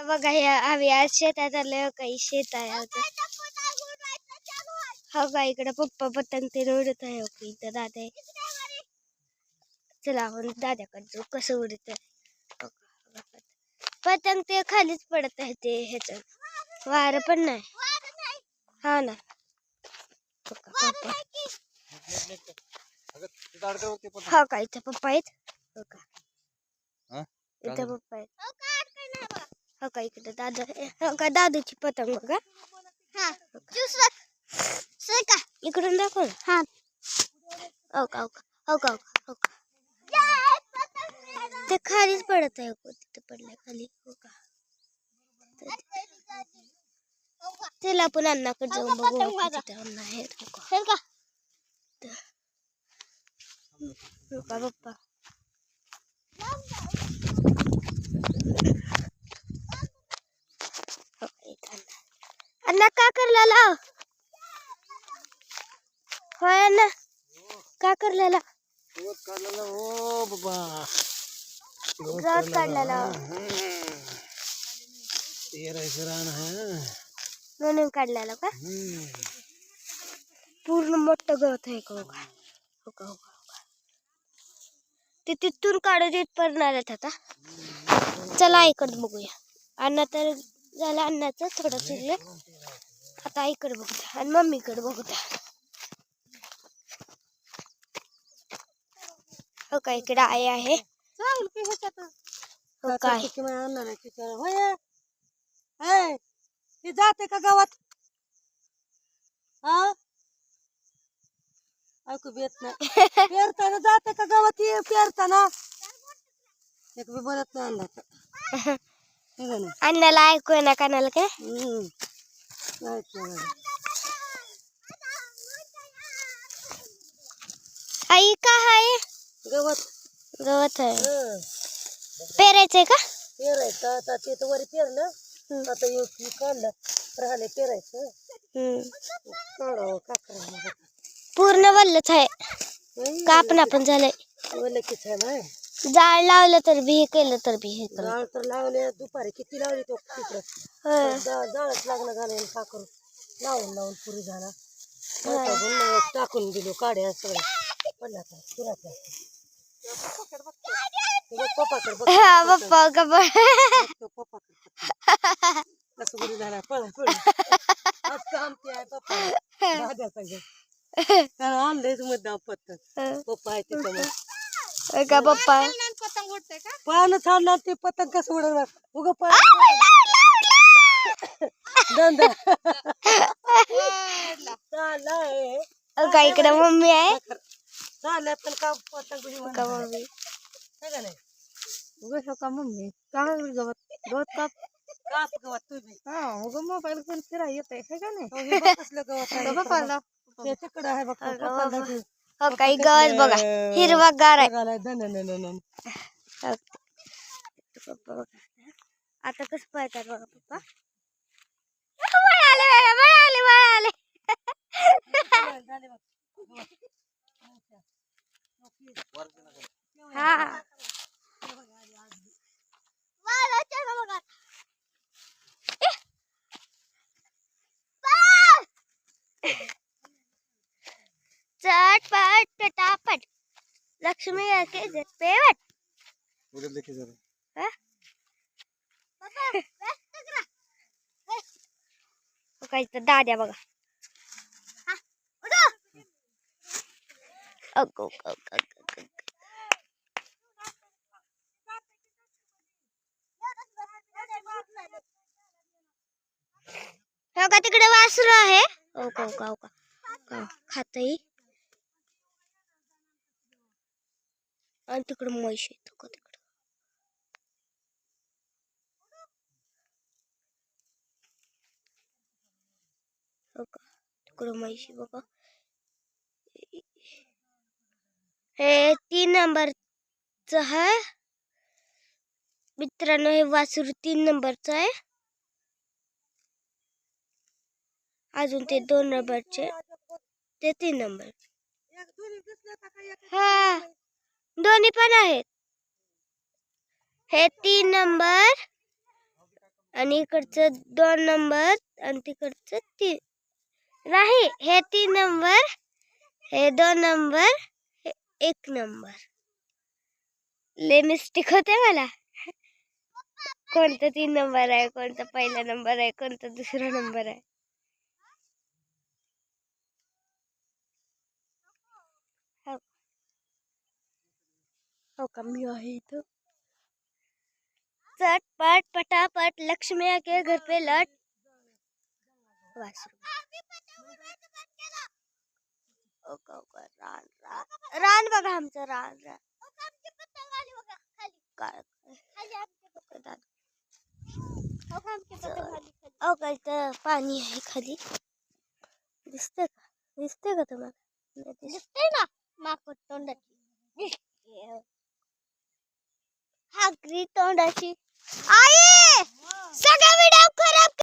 बघा हे आम्ही आज शेतात आलोय. काही शेत आहे आमचं. हो का इकडे पप्पा पतंग ते उडत आहे. ओके इथं दादा आहे. चला आपण दादाकडे जाऊ कसं उडत आहे. पतंग ते खालीच पडत आहे ते ह्याच्यात वारं पण नाही. हा ना पप्पा हो का इथं पप्पा आहेत. हो का इथं पप्पा आहेत. हो का इकडे दादा हो का दादूची पतंग बघा. इकडून दाखव. हा हो का हो का हो का हो का ते खालीच पडत आहे. तिथे पडलंय खाली. हो का चला आपण अण्णाकडे जाऊन बघू तिथे अण्णा आहेत. हो का हो का पप्पा अण्णा का करलेला होय अण्णा का करलेला हो बाबा गवत काढलेला पेरायचं रान आहे म्हणून काढलेला का पूर्ण मोठं गवत आहे का. हो का हो का हो का ते तिथून काढून येत पडणार आहेत आता. चला इकडं बघूया. अण्णा तर झालं अण्णाचं थोडं चिरलं. आता इकडे बघूया आणि मम्मीकडे बघूया. हो का इकडे आई आहे. हो काय जाते का गावात. हा ऐकू येत नाही. पेरताना जाते का गावात. पेरताना एक बी बोलत नाही अंदाज. अण्णाला ऐकू ना कानाला काय. आई का आहे गवत गवत आहे. पेरायचंय का. पेरायचं आता ते तर वरी पेरलं. आता येऊ काढलं राहिले पेरायचं. काढावं का करावं. पूर्ण वल्लच आहे. कापण आपण झालंय. वल्लकीच आहे ना. जाळ लावलं तर बी हे केलं तर बी हे जाळ तर लावले दुपारी किती लावली तो तिकडं. जाळच लागणं झालं का करू. लावून लावून पुरी झाला. टाकून दिलो काड्या सगळ्या पडल्या पुराच्या. पप्पा कसं गुरु झाला पळ पळ. आज काम ते आहे पप्पा दाद्या सगळं कारण आणलंयच मुद्दाम पतंग. पप्पा आहे तिथं मग का पप्पा पतंग उडते का. पानं छाडणार ते पतंग कसं उडवणार उग धंदा चालय. का इकडे मम्मी आहे. चालय पण का पतंग का मम्मी का नाही उग का मम्मी का गवत गवत काप काप गवत तुम्ही. हा उग मोबाईल घेऊन फिरा येते का नाही. कसलं गवत त्याच्याकडे आहे बघ. हो काही गवत बघा हिरवागार आहे. पप्पा बघा आता कसं पाहतात बघा पप्पा. आले हा चटपट पटापट लक्ष्मी के पेवट उधर लेके जा रहे. काही तर दाद्या बघा. अगो का तिकडे वासरू आहे. ओ का खातही आणि तिकडे म्हैस आहे का तिकडे. हो का तिकडे म्हैस बघा. हे 3 नंबरचं आहे मित्रांनो. हे वासरू 3 नंबरचं आहे. अजून ते 2 नंबरचे ते 3 नंबर. हा दोन्ही पण आहेत. हे 3 नंबर आणि इकडचं 2 नंबर आणि तिकडचं 3 नाही, हे 3 नंबर, हे 2 नंबर, हे 1 नंबर. लय मिस्टेक होते मला. कोणता 3 नंबर आहे, कोणता पहिला नंबर आहे, कोणता दुसरा नंबर आहे. हो का, मी आहे इथं. चटपट पटापट लक्ष्मी आके घर पे लट. रान रान रान बघा आमचं रान रान. काय इथं पाणी आहे खाली. दिसतंय का तुम्हाला? दिसतंय ना माकड तोंडाची. हागरी तोंडाची. आई सगळा व्हिडिओ खराब